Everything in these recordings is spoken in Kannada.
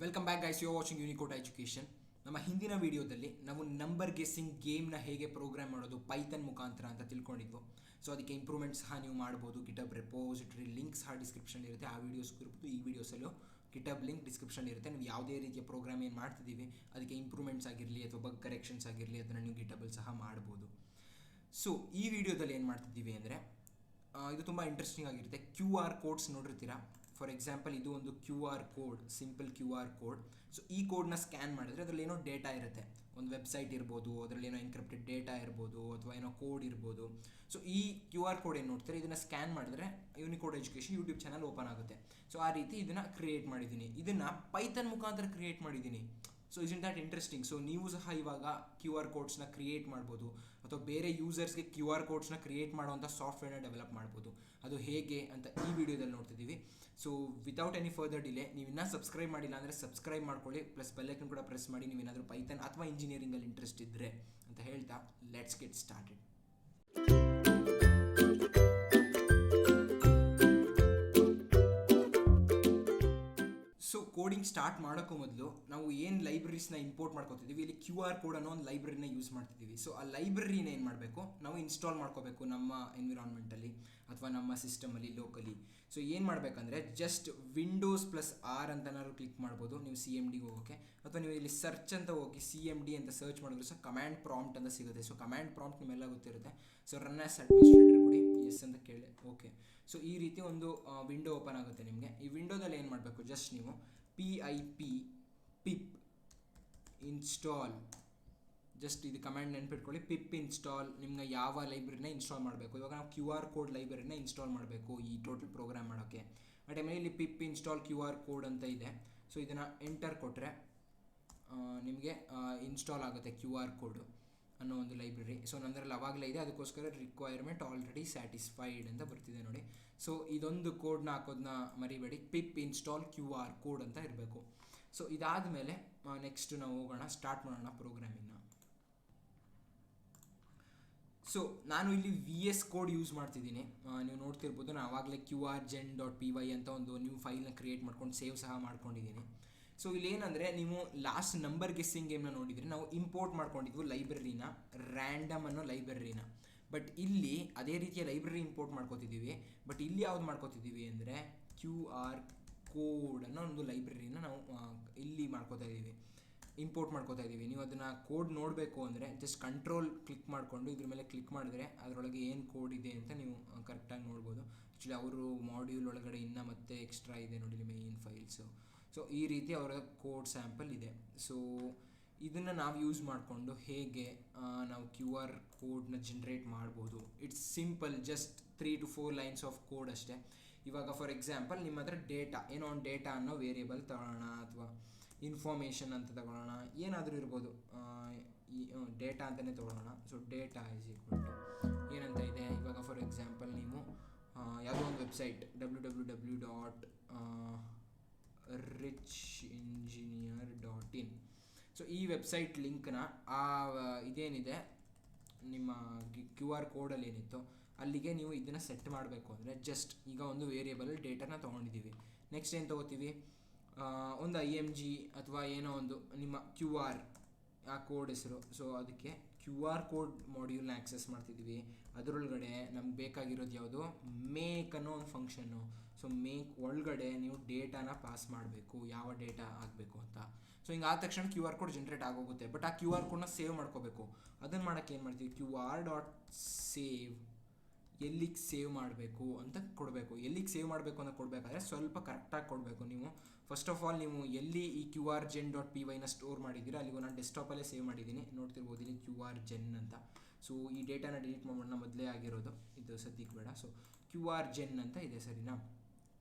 Welcome back guys, you are watching Unicode education. ನಮ್ಮ ಹಿಂದಿನ ವಿಡಿಯೋದಲ್ಲಿ ನಾವು ನಂಬರ್ ಗೆಸ್ಸಿಂಗ್ ಗೇಮ್ನ ಹೇಗೆ ಪ್ರೋಗ್ರಾಮ್ ಮಾಡೋದು ಪೈಥನ್ ಮುಖಾಂತರ ಅಂತ ತಿಳ್ಕೊಂಡಿದ್ವು. ಸೊ ಅದಕ್ಕೆ ಇಂಪ್ರೂವ್ಮೆಂಟ್ ಸಹ ನೀವು ಮಾಡ್ಬೋದು. ಗಿಟಬ್ ರೆಪೋಸಿಟರಿ ಲಿಂಕ್ ಸಹ ಡಿಸ್ಕ್ರಿಪ್ಷನ್ ಇರುತ್ತೆ. ಆ ವಿಡಿಯೋಸ್ಗೂ ಇರ್ಬೋದು, ಈ ವಿಡಿಯೋಸಲ್ಲೂ ಗಿಟಬ್ ಲಿಂಕ್ ಡಿಸ್ಕ್ರಿಪ್ಷನ್ ಇರುತ್ತೆ. ನೀವು ಯಾವುದೇ ರೀತಿಯ ಪ್ರೋಗ್ರಾಮ್ ಏನು ಮಾಡ್ತಿದ್ದೀವಿ ಅದಕ್ಕೆ ಇಂಪ್ರೂವ್ಮೆಂಟ್ಸ್ ಆಗಿರಲಿ ಅಥವಾ ಬಗ್ ಕರೆಕ್ಷನ್ಸ್ ಆಗಿರಲಿ ಅದನ್ನು ನೀವು ಗಿಟಬಲ್ಲಿ ಸಹ ಮಾಡ್ಬೋದು. ಸೊ ಈ ವಿಡಿಯೋದಲ್ಲಿ ಏನು ಮಾಡ್ತಿದ್ದೀವಿ ಅಂದರೆ, ಇದು ತುಂಬ ಇಂಟ್ರೆಸ್ಟಿಂಗ್ ಆಗಿರುತ್ತೆ. QR ಕೋಡ್ಸ್ ನೋಡಿರ್ತೀರಾ. ಫಾರ್ ಎಕ್ಸಾಂಪಲ್, ಇದು ಒಂದು QR code, simple QR code. So ಈ ಕೋಡ್ನ ಸ್ಕ್ಯಾನ್ ಮಾಡಿದ್ರೆ ಅದರಲ್ಲಿ ಏನೋ ಡೇಟಾ ಇರುತ್ತೆ. ಒಂದು ವೆಬ್ಸೈಟ್ ಇರ್ಬೋದು, ಅದರಲ್ಲಿ ಏನೋ ಎನ್ಕ್ರಿಪ್ಟೆಡ್ ಡೇಟಾ ಇರ್ಬೋದು, ಅಥವಾ ಏನೋ ಕೋಡ್ ಇರ್ಬೋದು. ಸೊ ಈ QR ಕೋಡ್ ಏನು ನೋಡ್ತಾರೆ, ಇದನ್ನು ಸ್ಕ್ಯಾನ್ ಮಾಡಿದ್ರೆ Unicode education YouTube channel open ಆಗುತ್ತೆ. ಸೊ ಆ ರೀತಿ ಇದನ್ನು ಕ್ರಿಯೇಟ್ ಮಾಡಿದ್ದೀನಿ. ಇದನ್ನು ಪೈಥನ್ ಮುಖಾಂತರ ಕ್ರಿಯೇಟ್ ಮಾಡಿದ್ದೀನಿ. So is in that interesting. So ನೀವು ಸಹ ಇವಾಗ QR ಕೋಡ್ಸ್ನ ಕ್ರಿಯೇಟ್ ಮಾಡ್ಬೋದು, ಅಥವಾ ಬೇರೆ ಯೂಸರ್ಸ್ಗೆ QR ಕೋಡ್ಸ್ನ ಕ್ರಿಯೇಟ್ ಮಾಡುವಂಥ ಸಾಫ್ಟ್ವೇರ್ನ ಡೆವಲಪ್ ಮಾಡ್ಬೋದು. ಅದು ಹೇಗೆ ಅಂತ ಈ ವಿಡಿಯೋದಲ್ಲಿ ನೋಡ್ತಿದ್ದೀವಿ. So without any further delay, ನೀವು ಇನ್ನೂ ಸಬ್ಸ್ಕ್ರೈಬ್ ಮಾಡಿಲ್ಲ ಅಂದರೆ ಸಬ್ಸ್ಕ್ರೈಬ್ ಮಾಡ್ಕೊಳ್ಳಿ, ಪ್ಲಸ್ ಬೆಲ್ ಐಕನ್ ಕೂಡ ಪ್ರೆಸ್ ಮಾಡಿ, ನೀವೇನಾದರೂ ಪೈಥನ್ ಅಥವಾ ಇಂಜಿನಿಯರಿಂಗಲ್ಲಿ ಇಂಟ್ರೆಸ್ಟ್ ಇದ್ದರೆ ಅಂತ ಹೇಳ್ತಾ let's get started. So coding start ಮಾಡೋಕ್ಕೂ ಮೊದಲು ನಾವು ಏನು ಲೈಬ್ರರೀಸ್ನ ಇಂಪೋರ್ಟ್ ಮಾಡ್ಕೊತಿದ್ದೀವಿ, ಇಲ್ಲಿ QR ಕೋಡ್ ಅನ್ನೋ ಒಂದು ಲೈಬ್ರರಿನ ಯೂಸ್ ಮಾಡ್ತಿದ್ದೀವಿ. ಸೊ ಆ ಲೈಬ್ರರಿನ ಏನು ಮಾಡಬೇಕು, ನಾವು ಇನ್ಸ್ಟಾಲ್ ಮಾಡ್ಕೋಬೇಕು ನಮ್ಮ ಎನ್ವಿರಾನ್ಮೆಂಟಲ್ಲಿ ಅಥವಾ ನಮ್ಮ ಸಿಸ್ಟಮಲ್ಲಿ ಲೋಕಲಿ. ಸೊ ಏನು ಮಾಡಬೇಕಂದ್ರೆ, ಜಸ್ಟ್ ವಿಂಡೋಸ್ +R ಅಂತನಾದ್ರು ಕ್ಲಿಕ್ ಮಾಡ್ಬೋದು ನೀವು CMDಗೆ ಹೋಗೋಕ್ಕೆ, ಅಥವಾ ನೀವು ಇಲ್ಲಿ ಸರ್ಚ್ ಅಂತ ಹೋಗಿ CMD ಅಂತ ಸರ್ಚ್ ಮಾಡಿದ್ರು ಸಹ ಕಮ್ಯಾಂಡ್ ಪ್ರಾಂಪ್ಟ್ ಅಂತ ಸಿಗುತ್ತೆ. ಸೊ ಕಮ್ಯಾಂಡ್ ಪ್ರಾಂಪ್ಟ್ ನಿಮ್ಮೆಲ್ಲ ಗೊತ್ತಿರುತ್ತೆ. ಸೊ ರನ್ ಆಸ್ ಅಡ್ಮಿನಿಸ್ಟ್ರೇಟರ್ ಕೊಡಿ, ಎಸ್ ಅಂತ ಕೇಳಿ, ಓಕೆ. ಸೊ ಈ ರೀತಿ ಒಂದು ವಿಂಡೋ ಓಪನ್ ಆಗುತ್ತೆ ನಿಮಗೆ. ಈ ವಿಂಡೋದಲ್ಲಿ ಏನು ಮಾಡಬೇಕು, ಜಸ್ಟ್ ನೀವು ಪಿಪ್ ಇನ್ಸ್ಟಾಲ್, ಜಸ್ಟ್ ಇದು ಕಮ್ಯಾಂಡ್ ನೆನ್ಪಿಟ್ಕೊಳ್ಳಿ. ಪಿಪ್ ಇನ್ಸ್ಟಾಲ್, ನಿಮ್ಗೆ ಯಾವ ಲೈಬ್ರರಿನ ಇನ್ಸ್ಟಾಲ್ ಮಾಡಬೇಕು. ಇವಾಗ ನಾವು QR ಕೋಡ್ ಲೈಬ್ರರಿನ ಇನ್ಸ್ಟಾಲ್ ಮಾಡಬೇಕು ಈ ಟೋಟಲ್ ಪ್ರೋಗ್ರಾಮ್ ಮಾಡೋಕ್ಕೆ. ಆ ಟೈಮಲ್ಲಿ ಇಲ್ಲಿ ಪಿಪ್ ಇನ್ಸ್ಟಾಲ್ QR ಕೋಡ್ ಅಂತ ಇದೆ. ಸೊ ಇದನ್ನು ಎಂಟರ್ ಕೊಟ್ಟರೆ ನಿಮಗೆ ಇನ್ಸ್ಟಾಲ್ ಆಗುತ್ತೆ QR ಕೋಡು ಅನ್ನೋ ಒಂದು ಲೈಬ್ರರಿ. ಸೊ ನಂದರಲ್ಲಿ ಅವಾಗಲೇ ಇದೆ, ಅದಕ್ಕೋಸ್ಕರ ರಿಕ್ವೈರ್ಮೆಂಟ್ ಆಲ್ರೆಡಿ ಸ್ಯಾಟಿಸ್ಫೈಡ್ ಅಂತ ಬರ್ತಿದೆ ನೋಡಿ. ಸೊ ಇದೊಂದು ಕೋಡ್ನ ಹಾಕೋದನ್ನ ಮರಿಬೇಡಿ, ಪಿಪ್ ಇನ್ಸ್ಟಾಲ್ QR ಕೋಡ್ ಅಂತ ಇರಬೇಕು. ಸೊ ಇದಾದಮೇಲೆ ನೆಕ್ಸ್ಟ್ ನಾವು ಹೋಗೋಣ, ಸ್ಟಾರ್ಟ್ ಮಾಡೋಣ ಪ್ರೋಗ್ರಾಮಿಂಗ್ನ. ಸೊ ನಾನು ಇಲ್ಲಿ VS ಕೋಡ್ ಯೂಸ್ ಮಾಡ್ತಿದ್ದೀನಿ. ನೀವು ನೋಡ್ತಿರ್ಬೋದು, ನಾನು ಆವಾಗಲೇ qrgen.py ಅಂತ ಒಂದು ನ್ಯೂ ಫೈಲ್ನ ಕ್ರಿಯೇಟ್ ಮಾಡ್ಕೊಂಡು ಸೇವ್ ಸಹ ಮಾಡ್ಕೊಂಡಿದ್ದೀನಿ. ಸೊ ಇಲ್ಲೇನಂದರೆ, ನೀವು ಲಾಸ್ಟ್ ನಂಬರ್ ಗೆಸ್ಸಿಂಗ್ ಗೇಮ್ನ ನೋಡಿದರೆ ನಾವು ಇಂಪೋರ್ಟ್ ಮಾಡ್ಕೊಂಡಿದ್ವು ಲೈಬ್ರರಿನ, ರ್ಯಾಂಡಮ್ ಅನ್ನೋ ಲೈಬ್ರರಿನ. ಬಟ್ ಇಲ್ಲಿ ಅದೇ ರೀತಿಯ ಲೈಬ್ರರಿ ಇಂಪೋರ್ಟ್ ಮಾಡ್ಕೋತಿದ್ದೀವಿ. ಬಟ್ ಇಲ್ಲಿ ಯಾವ್ದು ಮಾಡ್ಕೋತಿದ್ದೀವಿ ಅಂದರೆ QR ಕೋಡ್ ಅನ್ನೋ ಒಂದು ಲೈಬ್ರರಿನ ನಾವು ಇಲ್ಲಿ ಮಾಡ್ಕೋತಾ ಇದ್ದೀವಿ, ಇಂಪೋರ್ಟ್ ಮಾಡ್ಕೋತಾ ಇದ್ದೀವಿ. ನೀವು ಅದನ್ನು ಕೋಡ್ ನೋಡಬೇಕು ಅಂದರೆ ಜಸ್ಟ್ ಕಂಟ್ರೋಲ್ ಕ್ಲಿಕ್ ಮಾಡಿಕೊಂಡು ಇದ್ರ ಮೇಲೆ ಕ್ಲಿಕ್ ಮಾಡಿದ್ರೆ ಅದರೊಳಗೆ ಏನು ಕೋಡ್ ಇದೆ ಅಂತ ನೀವು ಕರೆಕ್ಟಾಗಿ ನೋಡ್ಬೋದು. ಆ್ಯಕ್ಚುಲಿ ಅವರು ಮಾಡ್ಯೂಲ್ ಒಳಗಡೆ ಇನ್ನೂ ಮತ್ತೆ ಎಕ್ಸ್ಟ್ರಾ ಇದೆ ನೋಡಿ ಮೇನ್ ಫೈಲ್ಸು. ಸೊ ಈ ರೀತಿ ಅವರ ಕೋಡ್ ಸ್ಯಾಂಪಲ್ ಇದೆ. ಸೊ ಇದನ್ನು ನಾವು ಯೂಸ್ ಮಾಡಿಕೊಂಡು ಹೇಗೆ ನಾವು QR ಕೋಡ್ನ ಜನ್ರೇಟ್ ಮಾಡ್ಬೋದು. It's simple, just 3 to 4 lines of code ಅಷ್ಟೇ. ಇವಾಗ ಫಾರ್ ಎಕ್ಸಾಂಪಲ್, ನಿಮ್ಮ ಹತ್ರ ಡೇಟಾ, ಏನೋ ಒಂದು ಡೇಟಾ ಅನ್ನೋ ವೇರಿಯೇಬಲ್ ತಗೊಳ್ಳೋಣ, ಅಥವಾ ಇನ್ಫಾರ್ಮೇಷನ್ ಅಂತ ತಗೊಳ್ಳೋಣ, ಏನಾದರೂ ಇರ್ಬೋದು. ಈ ಡೇಟಾ ಅಂತಲೇ ತೊಗೊಳ್ಳೋಣ. So data is equal to ಏನಂತ ಇದೆ, ಇವಾಗ ಫಾರ್ ಎಕ್ಸಾಂಪಲ್ ನೀವು ಯಾವುದೋ ಒಂದು ವೆಬ್ಸೈಟ್ www.richengineer.in. ಸೊ ಈ ವೆಬ್ಸೈಟ್ ಲಿಂಕ್ನ ಇದೇನಿದೆ ನಿಮ್ಮ QR ಕೋಡಲ್ಲಿ ಏನಿತ್ತು ಅಲ್ಲಿಗೆ ನೀವು ಇದನ್ನು ಸೆಟ್ ಮಾಡಬೇಕು ಅಂದರೆ, ಜಸ್ಟ್ ಈಗ ಒಂದು ವೇರಿಯೇಬಲ್ ಡೇಟಾನ ತೊಗೊಂಡಿದ್ದೀವಿ. ನೆಕ್ಸ್ಟ್ ಏನು ತೊಗೋತೀವಿ, ಒಂದು IMG ಅಥವಾ ಏನೋ ಒಂದು ನಿಮ್ಮ QR ಆ ಕೋಡ್ ಹೆಸರು. ಸೊ ಅದಕ್ಕೆ QR ಕೋಡ್ ಮಾಡ್ಯೂಲ್ನ ಆ್ಯಕ್ಸೆಸ್ ಮಾಡ್ತಿದ್ದೀವಿ. ಅದರೊಳಗಡೆ ನಮ್ಗೆ ಬೇಕಾಗಿರೋದು ಯಾವುದು, ಮೇಕ್ ಅನ್ನೋ ಒಂದು ಫಂಕ್ಷನ್ನು. ಸೊ ಮೇಕ್ ಒಳಗಡೆ ನೀವು ಡೇಟಾನ ಪಾಸ್ ಮಾಡಬೇಕು, ಯಾವ ಡೇಟಾ ಆಗಬೇಕು ಅಂತ. ಸೊ ಹಿಂಗೆ ಆದ ತಕ್ಷಣ QR ಕೋಡ್ ಜನ್ರೇಟ್ ಆಗೋಗುತ್ತೆ. ಬಟ್ ಆ QR ಕೋಡ್ನ ಸೇವ್ ಮಾಡ್ಕೋಬೇಕು. ಅದನ್ನು ಮಾಡೋಕ್ಕೆ ಏನು ಮಾಡ್ತೀವಿ, QR.save, ಎಲ್ಲಿಗೆ ಸೇವ್ ಮಾಡಬೇಕು ಅಂತ ಕೊಡಬೇಕು. ಎಲ್ಲಿಗೆ ಸೇವ್ ಮಾಡಬೇಕು ಅಂತ ಕೊಡಬೇಕಾದ್ರೆ ಸ್ವಲ್ಪ ಕರೆಕ್ಟಾಗಿ ಕೊಡಬೇಕು. ನೀವು ಫಸ್ಟ್ ಆಫ್ ಆಲ್ ನೀವು ಎಲ್ಲಿ ಈ qrgen.pyನ ಸ್ಟೋರ್ ಮಾಡಿದ್ದೀರಾ ಅಲ್ಲಿಗೂ ನಾನು ಡೆಸ್ಕ್ಟಾಪಲ್ಲೇ ಸೇವ್ ಮಾಡಿದ್ದೀನಿ, ನೋಡ್ತಿರ್ಬೋದು ಇಲ್ಲಿ qrgen ಅಂತ. ಸೊ ಈ ಡೇಟಾನ ಡಿಲೀಟ್ ಮಾಡೋಣ, ಮೊದಲೇ ಆಗಿರೋದು ಇದು ಸದ್ಯಕ್ಕೆ ಬೇಡ. ಸೊ qrgen ಅಂತ ಇದೆ, ಸರಿನಾ.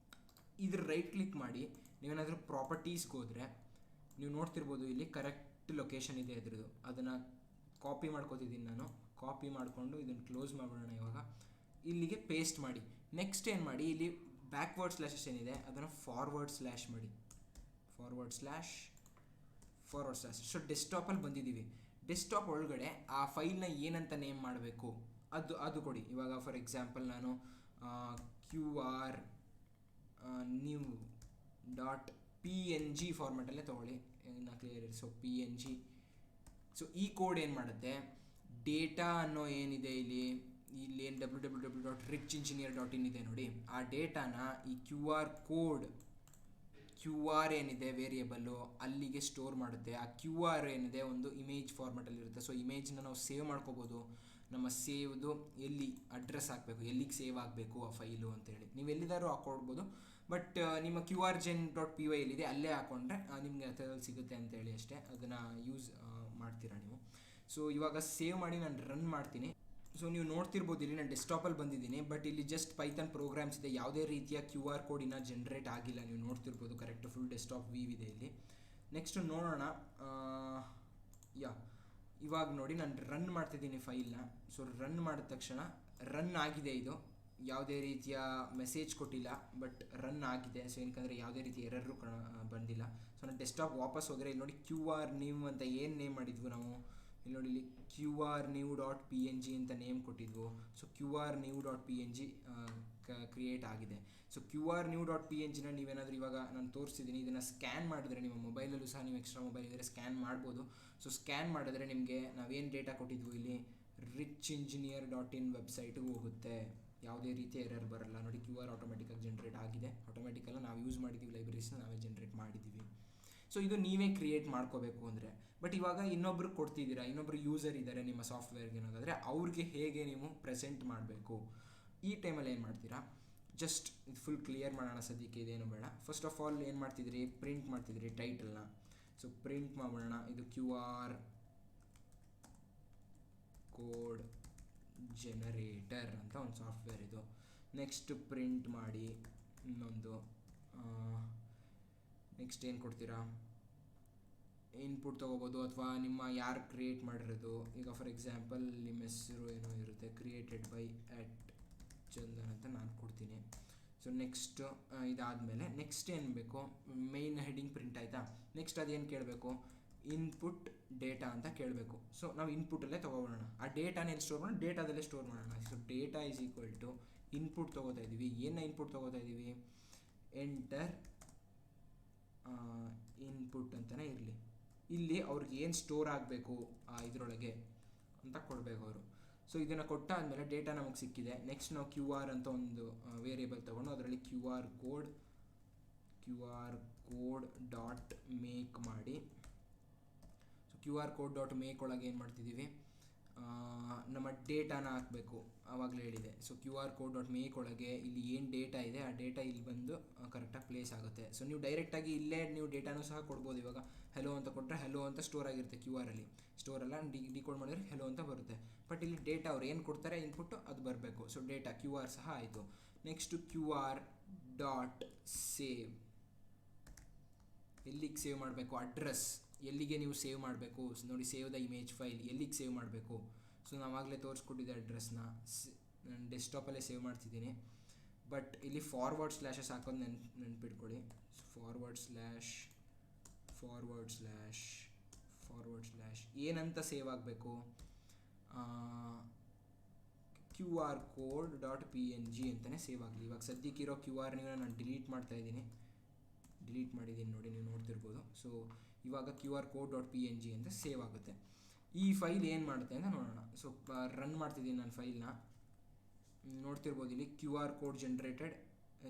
ಇದ್ರ ರೈಟ್ ಕ್ಲಿಕ್ ಮಾಡಿ ನೀವೇನಾದರೂ ಪ್ರಾಪರ್ಟೀಸ್ಗೆ ಹೋದರೆ ನೀವು ನೋಡ್ತಿರ್ಬೋದು ಇಲ್ಲಿ ಕರೆಕ್ಟ್ ಲೊಕೇಶನ್ ಇದೆ ಇದ್ರದ್ದು. ಅದನ್ನು ಕಾಪಿ ಮಾಡ್ಕೋತಿದ್ದೀನಿ ನಾನು. ಕಾಪಿ ಮಾಡಿಕೊಂಡು ಇದನ್ನು ಕ್ಲೋಸ್ ಮಾಡಿಬಿಡೋಣ. ಇವಾಗ ಇಲ್ಲಿಗೆ ಪೇಸ್ಟ್ ಮಾಡಿ. ನೆಕ್ಸ್ಟ್ ಏನು ಮಾಡಿ, ಇಲ್ಲಿ ಬ್ಯಾಕ್ವರ್ಡ್ ಸ್ಲ್ಯಾಶಸ್ ಏನಿದೆ ಅದನ್ನು ಫಾರ್ವರ್ಡ್ ಸ್ಲ್ಯಾಶ್ ಮಾಡಿ, ಫಾರ್ವರ್ಡ್ ಸ್ಲ್ಯಾಶ್. ಸೊ ಡೆಸ್ಕ್ಟಾಪಲ್ಲಿ ಬಂದಿದ್ದೀವಿ. ಡೆಸ್ಕ್ಟಾಪ್ ಒಳಗಡೆ ಆ ಫೈಲ್ನ ಏನಂತ ನೇಮ್ ಮಾಡಬೇಕು ಅದು ಕೊಡಿ. ಇವಾಗ ಫಾರ್ ಎಕ್ಸಾಂಪಲ್ ನಾನು QR new PNG ಫಾರ್ಮೆಟಲ್ಲೇ ತೊಗೊಳ್ಳಿ, ಇನ್ನು ಕ್ಲಿಯರ್ ಇರಿ. So PNG. ಸೊ ಈ ಕೋಡ್ ಏನು ಮಾಡುತ್ತೆ, ಡೇಟಾ ಅನ್ನೋ ಏನಿದೆ ಇಲ್ಲಿ ಏನು www.richengineer.in ಇದೆ ನೋಡಿ, ಆ ಡೇಟಾನ ಈ QR ಏನಿದೆ ವೇರಿಯೇಬಲ್ಲು ಅಲ್ಲಿಗೆ ಸ್ಟೋರ್ ಮಾಡುತ್ತೆ. ಆ QR ಏನಿದೆ ಒಂದು ಇಮೇಜ್ ಫಾರ್ಮೆಟಲ್ಲಿ ಇರುತ್ತೆ. ಸೊ ಇಮೇಜ್ನ ನಾವು ಸೇವ್ ಮಾಡ್ಕೋಬೋದು. ನಮ್ಮ ಸೇವ್ದು ಎಲ್ಲಿ ಅಡ್ರೆಸ್ ಹಾಕಬೇಕು, ಎಲ್ಲಿಗೆ ಸೇವ್ ಆಗಬೇಕು ಆ ಫೈಲು ಅಂತೇಳಿ ನೀವು ಎಲ್ಲಿದ್ದಾದ್ರೂ ಹಾಕ್ಕೊಡ್ಬೋದು. ಬಟ್ ನಿಮ್ಮ QRgen.py ಎಲ್ಲಿದೆ ಅಲ್ಲೇ ಹಾಕ್ಕೊಂಡ್ರೆ ನಿಮಗೆ ಅದರಲ್ಲಿ ಸಿಗುತ್ತೆ ಅಂತೇಳಿ ಅಷ್ಟೇ, ಅದನ್ನು ಯೂಸ್ ಮಾಡ್ತೀರಾ ನೀವು. ಸೊ ಇವಾಗ ಸೇವ್ ಮಾಡಿ ನಾನು ರನ್ ಮಾಡ್ತೀನಿ. ಸೊ ನೀವು ನೋಡ್ತಿರ್ಬೋದು ಇಲ್ಲಿ ನಾನು ಡೆಸ್ಕ್ಟಾಪಲ್ಲಿ ಬಂದಿದ್ದೀನಿ, ಬಟ್ ಇಲ್ಲಿ ಜಸ್ಟ್ ಪೈಥಾನ್ ಪ್ರೋಗ್ರಾಮ್ಸ್ ಇದೆ, ಯಾವುದೇ ರೀತಿಯ QR ಕೋಡ್ ಇನ್ನೂ ಜನ್ರೇಟ್ ಆಗಿಲ್ಲ. ನೀವು ನೋಡ್ತಿರ್ಬೋದು ಕರೆಕ್ಟ್ ಫುಲ್ ಡೆಸ್ಕ್ಟಾಪ್ ವ್ಯೂ ಇದೆ ಇಲ್ಲಿ. ನೆಕ್ಸ್ಟ್ ನೋಡೋಣ. ಇವಾಗ ನೋಡಿ ನಾನು ರನ್ ಮಾಡ್ತಿದ್ದೀನಿ ಫೈಲ್ನ. ಸೊ ರನ್ ಮಾಡಿದ ತಕ್ಷಣ ರನ್ ಆಗಿದೆ, ಇದು ಯಾವುದೇ ರೀತಿಯ ಮೆಸೇಜ್ ಕೊಟ್ಟಿಲ್ಲ, ಬಟ್ ರನ್ ಆಗಿದೆ. ಸೊ ಏನಕ್ಕಂದರೆ ಯಾವುದೇ ರೀತಿ ಎರರು ಬಂದಿಲ್ಲ. ಸೊ ನಾನು ಡೆಸ್ಕ್ಟಾಪ್ ವಾಪಸ್ ಹೋದರೆ ಇಲ್ಲಿ ನೋಡಿ QR new ಅಂತ ಏನು ನೇಮ್ ಮಾಡಿದ್ವು ನಾವು, ಇಲ್ಲಿ ನೋಡಿ ಇಲ್ಲಿ QRnew.png ಅಂತ ನೇಮ್ ಕೊಟ್ಟಿದ್ವು. ಸೊ QRnew.png ಕ್ರಿಯೇಟ್ ಆಗಿದೆ. ಸೊ QRnew.png ನೀವೇನಾದರೂ ಇವಾಗ ನಾನು ತೋರಿಸ್ತಿದ್ದೀನಿ, ಇದನ್ನು ಸ್ಕ್ಯಾನ್ ಮಾಡಿದ್ರೆ ನಿಮ್ಮ ಮೊಬೈಲಲ್ಲೂ ಸಹ ನೀವು ಎಕ್ಸ್ಟ್ರಾ ಮೊಬೈಲ್ ಇದ್ದರೆ ಸ್ಕ್ಯಾನ್ ಮಾಡ್ಬೋದು. ಸೊ ಸ್ಕ್ಯಾನ್ ಮಾಡಿದ್ರೆ ನಿಮಗೆ ನಾವೇನು ಡೇಟಾ ಕೊಟ್ಟಿದ್ವು ಇಲ್ಲಿ richengineer.in ವೆಬ್ಸೈಟಿಗೆ ಹೋಗುತ್ತೆ, ಯಾವುದೇ ರೀತಿ ಎರರ್ ಬರಲ್ಲ. ನೋಡಿ QR ಆಟೋಮೆಟಿಕಾಗಿ ಜನ್ರೇಟ್ ಆಗಿದೆ. ಆಟೋಮೆಟಿಕಲ್ಲ ನಾವು ಯೂಸ್ ಮಾಡಿದ್ದೀವಿ, ಲೈಬ್ರರೀಸ್ನ ನಾವೇ ಜನ್ರೇಟ್ ಮಾಡಿದ್ದೀವಿ. ಸೊ ಇದು ನೀವೇ ಕ್ರಿಯೇಟ್ ಮಾಡ್ಕೋಬೇಕು ಅಂದರೆ. ಬಟ್ ಇವಾಗ ಇನ್ನೊಬ್ರು ಕೊಡ್ತಿದ್ದೀರಾ, ಇನ್ನೊಬ್ರು ಯೂಸರ್ ಇದ್ದಾರೆ ನಿಮ್ಮ ಸಾಫ್ಟ್ವೇರ್ಗೆ ಅನ್ನೋದಾದರೆ ಅವ್ರಿಗೆ ಹೇಗೆ ನೀವು ಪ್ರೆಸೆಂಟ್ ಮಾಡಬೇಕು, ಈ ಟೈಮಲ್ಲಿ ಏನು ಮಾಡ್ತೀರಾ, ಜಸ್ಟ್ ಇದು ಫುಲ್ ಕ್ಲಿಯರ್ ಮಾಡೋಣ ಸದ್ಯಕ್ಕೆ, ಇದೇನು ಬೇಡ. ಫಸ್ಟ್ ಆಫ್ ಆಲ್ ಏನು ಮಾಡ್ತಿದ್ರಿ, ಪ್ರಿಂಟ್ ಮಾಡ್ತಿದ್ರಿ ಟೈಟಲ್ನ. ಸೊ ಪ್ರಿಂಟ್ ಮಾಡೋಣ, ಇದು QR ಕೋಡ್ ಜನರೇಟರ್ ಅಂತ ಒಂದು ಸಾಫ್ಟ್ವೇರ್ ಇದು. ನೆಕ್ಸ್ಟ್ ಪ್ರಿಂಟ್ ಮಾಡಿ ಇನ್ನೊಂದು. ನೆಕ್ಸ್ಟ್ ಏನು ಕೊಡ್ತೀರಾ, ಇನ್ಪುಟ್ ತೊಗೋಬೋದು ಅಥವಾ ನಿಮ್ಮ ಯಾರು ಕ್ರಿಯೇಟ್ ಮಾಡಿರೋದು. ಈಗ ಫಾರ್ ಎಕ್ಸಾಂಪಲ್ ನಿಮ್ಮ ಹೆಸರು ಏನೋ ಇರುತ್ತೆ, ಕ್ರಿಯೇಟೆಡ್ ಬೈ @ಚಂದನ್ ಅಂತ ನಾನು ಕೊಡ್ತೀನಿ. ಸೊ ನೆಕ್ಸ್ಟ್ ಇದಾದಮೇಲೆ ನೆಕ್ಸ್ಟ್ ಏನು ಬೇಕು, ಮೈನ್ ಹೆಡಿಂಗ್ ಪ್ರಿಂಟ್ ಆಯಿತಾ. ನೆಕ್ಸ್ಟ್ ಅದೇನು ಕೇಳಬೇಕು, ಇನ್ಪುಟ್ ಡೇಟಾ ಅಂತ ಕೇಳಬೇಕು. ಸೊ ನಾವು ಇನ್ಪುಟಲ್ಲೇ ತೊಗೊಬೋಣ, ಆ ಡೇಟಾನ ಎಲ್ಲಿ ಸ್ಟೋರ್ ಮಾಡೋಣ, ಡೇಟಾದಲ್ಲೇ ಸ್ಟೋರ್ ಮಾಡೋಣ. So data is equal to input ತೊಗೋತಾ ಇದ್ದೀವಿ. ಏನು ಇನ್ಪುಟ್ ತೊಗೋತಾ ಇದ್ದೀವಿ, ಎಂಟರ್ ಇನ್ಪುಟ್ ಅಂತಲೇ ಇರಲಿ. ಇಲ್ಲಿ ಅವ್ರಿಗೆ ಏನು ಸ್ಟೋರ್ ಆಗಬೇಕು ಇದರೊಳಗೆ ಅಂತ ಕೊಡಬೇಕು ಅವರು. ಸೊ ಇದನ್ನು ಕೊಟ್ಟಾದಮೇಲೆ ಡೇಟಾ ನಮಗೆ ಸಿಕ್ಕಿದೆ. ನೆಕ್ಸ್ಟ್ ನಾವು QR ಅಂತ ಒಂದು ವೇರಿಯೇಬಲ್ ತೊಗೊಂಡು ಅದರಲ್ಲಿ QR ಕೋಡ್ ಡಾಟ್ ಮೇಕ್ ಮಾಡಿ. So QR code dot make ಒಳಗೆ ಏನು ಮಾಡ್ತಿದ್ದೀವಿ, ನಮ್ಮ ಡೇಟಾನ ಹಾಕಬೇಕು, ಆವಾಗಲೇ ಹೇಳಿದೆ. So QR code dot make ಒಳಗೆ ಇಲ್ಲಿ ಏನು ಡೇಟಾ ಇದೆ ಆ ಡೇಟಾ ಇಲ್ಲಿ ಬಂದು ಕರೆಕ್ಟಾಗಿ ಪ್ಲೇಸ್ ಆಗುತ್ತೆ. ಸೊ ನೀವು ಡೈರೆಕ್ಟಾಗಿ ಇಲ್ಲೇ ನೀವು ಡೇಟಾನೂ ಸಹ ಕೊಡ್ಬೋದು. ಇವಾಗ ಹೆಲೋ ಅಂತ ಕೊಟ್ಟರೆ ಹೆಲೋ ಅಂತ ಸ್ಟೋರ್ ಆಗಿರುತ್ತೆ QRಲ್ಲಿ, ಸ್ಟೋರೆಲ್ಲ ಡಿಕೋಡ್ ಮಾಡಿದ್ರೆ ಹೆಲೋ ಅಂತ ಬರುತ್ತೆ. ಬಟ್ ಇಲ್ಲಿ ಡೇಟಾ ಅವ್ರು ಏನು ಕೊಡ್ತಾರೆ ಇನ್ಪುಟ್ಟು ಅದು ಬರಬೇಕು. ಸೊ ಡೇಟಾ QR ಸಹ ಆಯಿತು. ನೆಕ್ಸ್ಟು QR ಡಾಟ್ ಸೇವ್, ಎಲ್ಲಿಗೆ ಸೇವ್ ಮಾಡಬೇಕು, ಅಡ್ರೆಸ್ ಎಲ್ಲಿಗೆ ನೀವು ಸೇವ್ ಮಾಡಬೇಕು. ನೋಡಿ ಸೇವ್ ದ ಇಮೇಜ್ ಫೈಲ್ ಎಲ್ಲಿಗೆ ಸೇವ್ ಮಾಡಬೇಕು. ಸೊ ನಾವಾಗಲೇ ತೋರಿಸ್ಕೊಟ್ಟಿದ್ದೆ ಅಡ್ರೆಸ್ನ, ನಾನು ಡೆಸ್ಕ್ಟಾಪಲ್ಲೇ ಸೇವ್ ಮಾಡ್ತಿದ್ದೀನಿ. ಬಟ್ ಇಲ್ಲಿ ಫಾರ್ವರ್ಡ್ ಸ್ಲ್ಯಾಶಸ್ ಹಾಕೋದು ನೆನ್ಪಿಟ್ಕೊಳ್ಳಿ. ಫಾರ್ವರ್ಡ್ ಸ್ಲ್ಯಾಶ್ ಏನಂತ ಸೇವ್ ಆಗಬೇಕು, QR ಕೋಡ್ ಡಾಟ್ PNG ಅಂತಲೇ ಸೇವ್ ಆಗಲಿ. ಇವಾಗ ಸದ್ಯಕ್ಕಿರೋ QR ನಾನು ಡಿಲೀಟ್ ಮಾಡಿದ್ದೀನಿ ನೋಡಿ, ನೀವು ನೋಡ್ತಿರ್ಬೋದು. ಸೊ ಇವಾಗ QR ಕೋಡ್ ಡಾಟ್ PNG ಅಂತ ಸೇವ್ ಆಗುತ್ತೆ. ಈ ಫೈಲ್ ಏನು ಮಾಡುತ್ತೆ ಅಂತ ನೋಡೋಣ. ಸೊ ರನ್ ಮಾಡ್ತಿದ್ದೀನಿ ನಾನು ಫೈಲ್ನ, ನೋಡ್ತಿರ್ಬೋದು ಇಲ್ಲಿ QR code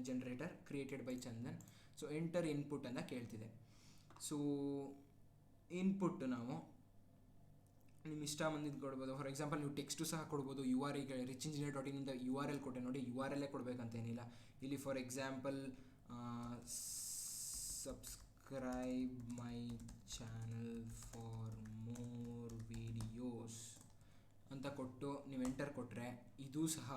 generator created by Chandan. So enter input ಅಂತ ಕೇಳ್ತಿದೆ. ಸೊ ಇನ್ಪುಟ್ ನಾವು ನಿಮ್ಮ ಇಷ್ಟ ಬಂದಿದ್ದು ಕೊಡ್ಬೋದು. ಫಾರ್ ಎಕ್ಸಾಂಪಲ್ ನೀವು ಟೆಕ್ಸ್ಟು ಸಹ ಕೊಡ್ಬೋದು. ಈಗ richengineer.in ಇಂದ URL ಕೊಟ್ಟೆ ನೋಡಿ, URL ಕೊಡಬೇಕಂತೇನಿಲ್ಲ. ಇಲ್ಲಿ for example subscribe my channel for more videos ಅಂತ ಕೊಟ್ಟು ನೀವು ಎಂಟರ್ ಕೊಟ್ಟರೆ ಇದು ಸಹ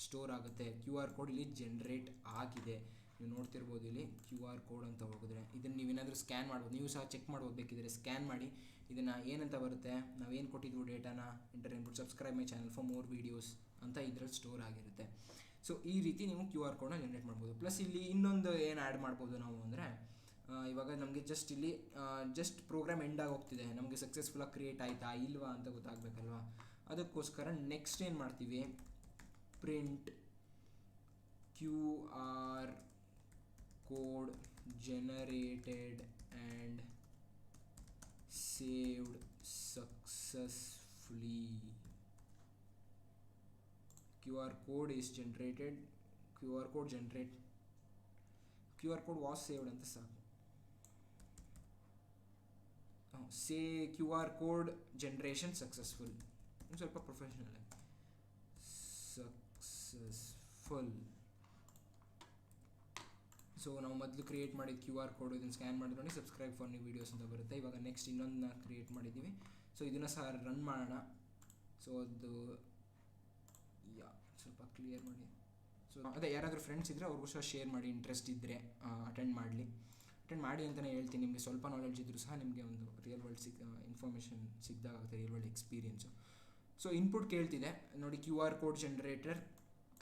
ಸ್ಟೋರ್ ಆಗುತ್ತೆ. QR ಕೋಡ್ ಇಲ್ಲಿ ಜನ್ರೇಟ್ ಆಗಿದೆ, ನೀವು ನೋಡ್ತಿರ್ಬೋದು. ಇಲ್ಲಿ QR ಕೋಡ್ ಅಂತ ಹೋಗಿದ್ರೆ ಇದನ್ನು ನೀವೇನಾದರೂ ಸ್ಕ್ಯಾನ್ ಮಾಡ್ಬೋದು. ನೀವು ಸಹ ಚೆಕ್ ಮಾಡ್ಬೋದು, ಬೇಕಿದ್ರೆ ಸ್ಕ್ಯಾನ್ ಮಾಡಿ. ಇದನ್ನು ಏನಂತ ಬರುತ್ತೆ, ನಾವೇನು ಕೊಟ್ಟಿದ್ವು ಡೇಟಾನ enter input subscribe my channel for more videos ಅಂತ ಇದರಲ್ಲಿ ಸ್ಟೋರ್ ಆಗಿರುತ್ತೆ. ಸೊ ಈ ರೀತಿ ನೀವು QR ಕೋಡ್ನ ಜನ್ರೇಟ್ ಮಾಡ್ಬೋದು. ಪ್ಲಸ್ ಇಲ್ಲಿ ಇನ್ನೊಂದು ಏನು ಆ್ಯಡ್ ಮಾಡ್ಬೋದು ನಾವು ಅಂದರೆ, ಇವಾಗ ನಮಗೆ ಜಸ್ಟ್ ಪ್ರೋಗ್ರಾಮ್ ಎಂಡ್ ಆಗಿ ಹೋಗ್ತಿದೆ, ನಮಗೆ ಸಕ್ಸಸ್ಫುಲ್ಲಾಗಿ ಕ್ರಿಯೇಟ್ ಆಯಿತಾ ಇಲ್ವಾ ಅಂತ ಗೊತ್ತಾಗಬೇಕಲ್ವಾ. ಅದಕ್ಕೋಸ್ಕರ ನೆಕ್ಸ್ಟ್ ಏನು ಮಾಡ್ತೀವಿ, print QR code generated and saved successfully. QR code is generated, QR code was saved ಅಂತ ಸಾಕು. ಸೇ QR code generation successful, ಸ್ವಲ್ಪ ಪ್ರೊಫೆಷನಲ್ ಆಗಿ ಸಕ್ಸಸ್ಫುಲ್. ಸೊ ನಾವು ಮೊದಲು ಕ್ರಿಯೇಟ್ ಮಾಡಿದ QR ಕೋಡ್ ಇದನ್ನು ಸ್ಕ್ಯಾನ್ ಮಾಡಿದ್ರೆ ಸಬ್ಸ್ಕ್ರೈಬ್ ಫಾರ್ ನ್ಯೂ ವೀಡಿಯೋಸ್ ಅಂತ ಬರುತ್ತೆ. ಇವಾಗ ನೆಕ್ಸ್ಟ್ ಇನ್ನೊಂದನ್ನ ಕ್ರಿಯೇಟ್ ಮಾಡಿದ್ದೀವಿ. ಸೊ ಇದನ್ನು ಸಹ ರನ್ ಮಾಡೋಣ. ಸೊ ಅದು ಸ್ವಲ್ಪ ಕ್ಲಿಯರ್ ಮಾಡಿ. ಸೊ ಅದೇ ಯಾರಾದರೂ ಫ್ರೆಂಡ್ಸ್ ಇದ್ದರೆ ಅವ್ರಿಗೂ ಸಹ ಶೇರ್ ಮಾಡಿ, ಇಂಟ್ರೆಸ್ಟ್ ಇದ್ದರೆ ಅಟೆಂಡ್ ಮಾಡಿ ಅಂತಲೇ ಹೇಳ್ತೀನಿ. ನಿಮಗೆ ಸ್ವಲ್ಪ ನಾಲೆಡ್ಜ್ ಇದ್ದರೂ ಸಹ ನಿಮಗೆ ಒಂದು ರಿಯಲ್ ವರ್ಲ್ಡ್ ಇನ್ಫಾರ್ಮೇಷನ್ ಸಿಕ್ಕಿದಾಗುತ್ತೆ, real world experience. So input ಕೇಳ್ತಿದೆ ನೋಡಿ, QR code generator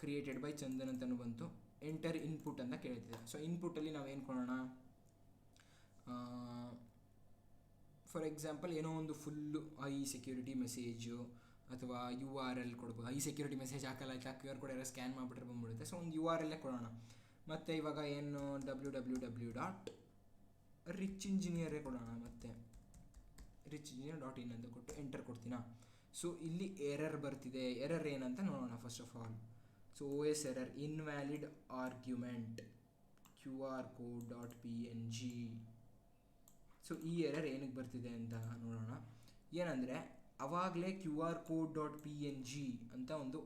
created by Chandan ಅಂತಲೂ ಬಂತು. ಎಂಟರ್ ಇನ್ಪುಟ್ ಅಂತ ಕೇಳ್ತಿದೆ. ಸೊ ಇನ್ಪುಟ್ಟಲ್ಲಿ ನಾವೇನು ಕೊಡೋಣ, ಫಾರ್ ಎಕ್ಸಾಂಪಲ್ ಏನೋ ಒಂದು ಫುಲ್ಲು ಐ ಸೆಕ್ಯೂರಿಟಿ ಮೆಸೇಜು ಅಥವಾ URL ಕೊಡ್ಬೋದು. ಐ ಸೆಕ್ಯೂರಿಟಿ ಮೆಸೇಜ್ ಹಾಕಲ್ಲ, QR ಕೋಡ್ ಯಾರೋ ಸ್ಕ್ಯಾನ್ ಮಾಡಿಬಿಟ್ರೆ ಬಂದ್ಬಿಡುತ್ತೆ. ಸೊ ಒಂದು URL ಕೊಡೋಣ. ಮತ್ತು ಇವಾಗ ಏನು www.richengineer ಕೊಡೋಣ. ಮತ್ತು richengineer.in ಅಂತ ಕೊಟ್ಟು ಎಂಟರ್ ಕೊಡ್ತೀನಾ. ಸೊ ಇಲ್ಲಿ ಎರರ್ ಬರ್ತಿದೆ. ಎರರ್ ಏನಂತ ನೋಡೋಣ first of all. So OS error, invalid argument QR code.png. So ಈ ಎರರ್ ಏನಕ್ಕೆ ಬರ್ತಿದೆ ಅಂತ ನೋಡೋಣ. ಏನಂದರೆ ಆವಾಗಲೇ QR code.png ಅಂತ ಒಂದು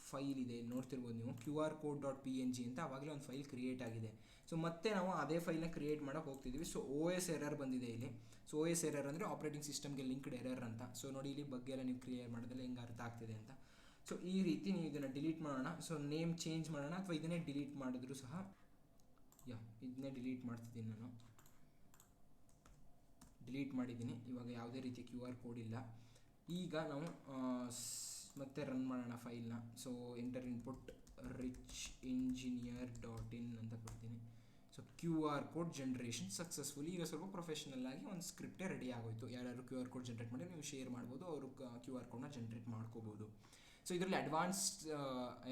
ಫೈಲ್ ಇದೆ, ನೋಡ್ತಿರ್ಬೋದು ನೀವು. QR code.png ಅಂತ ಆವಾಗಲೇ ಒಂದು ಫೈಲ್ ಕ್ರಿಯೇಟ್ ಆಗಿದೆ. ಸೊ ಮತ್ತೆ ನಾವು ಅದೇ ಫೈಲ್ನ ಕ್ರಿಯೇಟ್ ಮಾಡೋಕ್ಕೆ ಹೋಗ್ತಿದ್ದೀವಿ. ಸೊ OS ಎರರ್ ಬಂದಿದೆ ಇಲ್ಲಿ. ಸೊ OS ಎರರ್ ಅಂದರೆ ಆಪ್ರೇಟಿಂಗ್ ಸಿಸ್ಟಮ್ಗೆ ಲಿಂಕ್ಡ್ ಎರರ್ ಅಂತ. ಸೊ ನೋಡಿ ಇಲ್ಲಿ ಬಗ್ಗೆ ಎಲ್ಲ ನೀವು ಕ್ಲಿಯರ್ ಮಾಡಿದ್ರೆ ಹೆಂಗೆ ಅರ್ಥ ಆಗ್ತಿದೆ ಅಂತ. ಸೊ ಈ ರೀತಿ ನೀವು ಇದನ್ನು ಡಿಲೀಟ್ ಮಾಡೋಣ. ಸೊ ನೇಮ್ ಚೇಂಜ್ ಮಾಡೋಣ ಅಥವಾ ಇದನ್ನೇ ಡಿಲೀಟ್ ಮಾಡಿದ್ರು ಸಹ, ಇದನ್ನೇ ಡಿಲೀಟ್ ಮಾಡ್ತಿದ್ದೀನಿ ನಾನು. ಡಿಲೀಟ್ ಮಾಡಿದ್ದೀನಿ. ಇವಾಗ ಯಾವುದೇ ರೀತಿ QR ಕೋಡ್ ಇಲ್ಲ. ಈಗ ನಾವು ಮತ್ತೆ ರನ್ ಮಾಡೋಣ ಫೈಲ್ನ. ಸೊ ಎಂಟರ್ ಇನ್ಪುಟ್ richengineer.in ಅಂತ ಕೊಡ್ತೀನಿ. So QR code generation successfully. ಈಗ ಸ್ವಲ್ಪ ಪ್ರೊಫೆಷನಲ್ ಆಗಿ ಒಂದು ಸ್ಕ್ರಿಪ್ಟೇ ರೆಡಿ ಆಗೋಯ್ತು. ಯಾರ್ಯಾರು QR ಕೋಡ್ ಜನ್ರೇಟ್ ಮಾಡಿ ನೀವು ಶೇರ್ ಮಾಡ್ಬೋದು, ಅವರು QR ಕೋಡ್ನ ಜನ್ರೇಟ್ ಮಾಡ್ಕೋಬೋದು. ಸೊ ಇದರಲ್ಲಿ ಅಡ್ವಾನ್ಸ್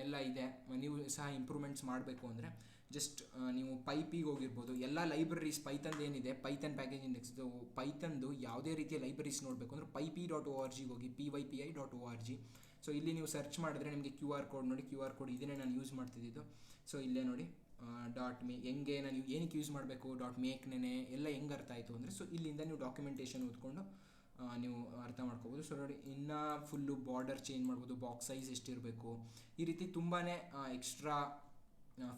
ಎಲ್ಲ ಇದೆ. ನೀವು ಸಹ ಇಂಪ್ರೂವ್ಮೆಂಟ್ಸ್ ಮಾಡಬೇಕು ಅಂದರೆ ಜಸ್ಟ್ ನೀವು ಪೈಪಿಗೆ ಹೋಗಿರ್ಬೋದು. ಎಲ್ಲ ಲೈಬ್ರರೀಸ್ ಪೈಥನ್ದು ಏನಿದೆ, ಪೈಥನ್ ಪ್ಯಾಕೇಜ್ ಇಂಡೆಕ್ಸ್, ಪೈಥನ್ದು ಯಾವುದೇ ರೀತಿಯ ಲೈಬ್ರರೀಸ್ ನೋಡಬೇಕು ಅಂದರೆ pyp.org ಹೋಗಿ, pypi.org. ಸೊ ಇಲ್ಲಿ ನೀವು ಸರ್ಚ್ ಮಾಡಿದ್ರೆ ನಿಮಗೆ QR ಕೋಡ್ ನೋಡಿ, QR ಕೋಡ್ ಇದನ್ನೇ ನಾನು ಯೂಸ್ ಮಾಡ್ತಿದ್ದು. ಸೊ ಇಲ್ಲೇ ನೋಡಿ ಹೆಂಗೆ ನಾನು ಏನಕ್ಕೆ ಯೂಸ್ ಮಾಡಬೇಕು, .makeನೇ ಎಲ್ಲ ಹೆಂಗೆ ಅರ್ಥ ಆಯಿತು ಅಂದರೆ, ಸೊ ಇಲ್ಲಿಂದ ನೀವು ಡಾಕ್ಯುಮೆಂಟೇಷನ್ ಓದ್ಕೊಂಡು ನೀವು ಅರ್ಥ ಮಾಡ್ಕೋಬೋದು. ಸೊ ನೋಡಿ, ಇನ್ನೂ ಫುಲ್ಲು ಬಾರ್ಡರ್ ಚೇಂಜ್ ಮಾಡ್ಬೋದು, ಬಾಕ್ಸ್ ಸೈಜ್ ಎಷ್ಟಿರಬೇಕು, ಈ ರೀತಿ ತುಂಬಾ ಎಕ್ಸ್ಟ್ರಾ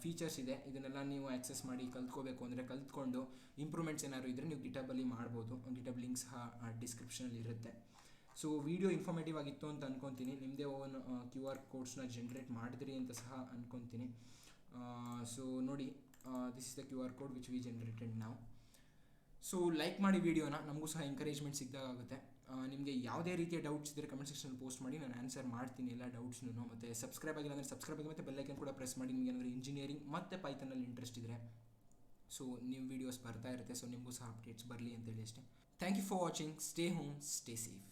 ಫೀಚರ್ಸ್ ಇದೆ. ಇದನ್ನೆಲ್ಲ ನೀವು ಆಕ್ಸೆಸ್ ಮಾಡಿ ಕಲ್ತ್ಕೋಬೇಕು ಅಂದರೆ ಕಲ್ತ್ಕೊಂಡು ಇಂಪ್ರೂವ್ಮೆಂಟ್ಸ್ ಏನಾದ್ರು ಇದ್ದರೆ ನೀವು ಗಿಟಬಲ್ಲಿ ಮಾಡ್ಬೋದು. ಗಿಟಬ್ ಲಿಂಕ್ ಸಹ ಡಿಸ್ಕ್ರಿಪ್ಷನಲ್ಲಿ ಇರುತ್ತೆ. ಸೊ ವಿಡಿಯೋ ಇನ್ಫಾರ್ಮೇಟಿವ್ ಆಗಿತ್ತು ಅಂತ ಅಂದ್ಕೊತೀನಿ. ನಿಮ್ಮದೇ ಓನ್ QR ಕೋಡ್ಸ್ನ ಜನ್ರೇಟ್ ಮಾಡಿದ್ರಿ ಅಂತ ಸಹ ಅಂದ್ಕೊತೀನಿ. ಸೊ ನೋಡಿ, this is the QR code which we generated ನಾವು. ಸೊ ಲೈಕ್ ಮಾಡಿ ವಿಡಿಯೋನ, ನಮಗೂ ಸಹ ಎಂಕರೇಜ್ಮೆಂಟ್ ಸಿಕ್ಕಿದಾಗುತ್ತೆ. ನಿಮಗೆ ಯಾವುದೇ ರೀತಿಯ ಡೌಟ್ಸ್ ಇದ್ದರೆ ಕಮೆಂಟ್ ಸೆಕ್ಷನ್ ಪೋಸ್ಟ್ ಮಾಡಿ, ನಾನು ಆನ್ಸರ್ ಮಾಡ್ತೀನಿ ಎಲ್ಲ ಡೌಟ್ಸ್ನು. ಮತ್ತು ಸಬ್ಸ್ಕ್ರೈಬ್ ಆಗಿಲ್ಲ ಅಂದರೆ ಸಬ್ಸ್ಕ್ರೈಬ್ ಆಗಿ ಮತ್ತು ಬೆಲ್ಲೈಕನ್ ಕೂಡ ಪ್ರೆಸ್ ಮಾಡಿ. ನಿಮಗೆ ಏನಾದರೂ ಇಂಜಿನಿಯರಿಂಗ್ ಮತ್ತು ಪೈಥನ್ನಲ್ಲಿ ಇಂಟ್ರೆಸ್ಟ್ ಇದ್ದರೆ ಸೊ ನೀವು ವೀಡಿಯೋಸ್ ಬರ್ತಾ ಇರುತ್ತೆ. ಸೊ ನಿಮಗೂ ಸಹ ಅಪ್ಡೇಟ್ಸ್ ಬರಲಿ ಅಂತೇಳಿ ಅಷ್ಟೇ. Thank you for watching. Stay home, stay safe.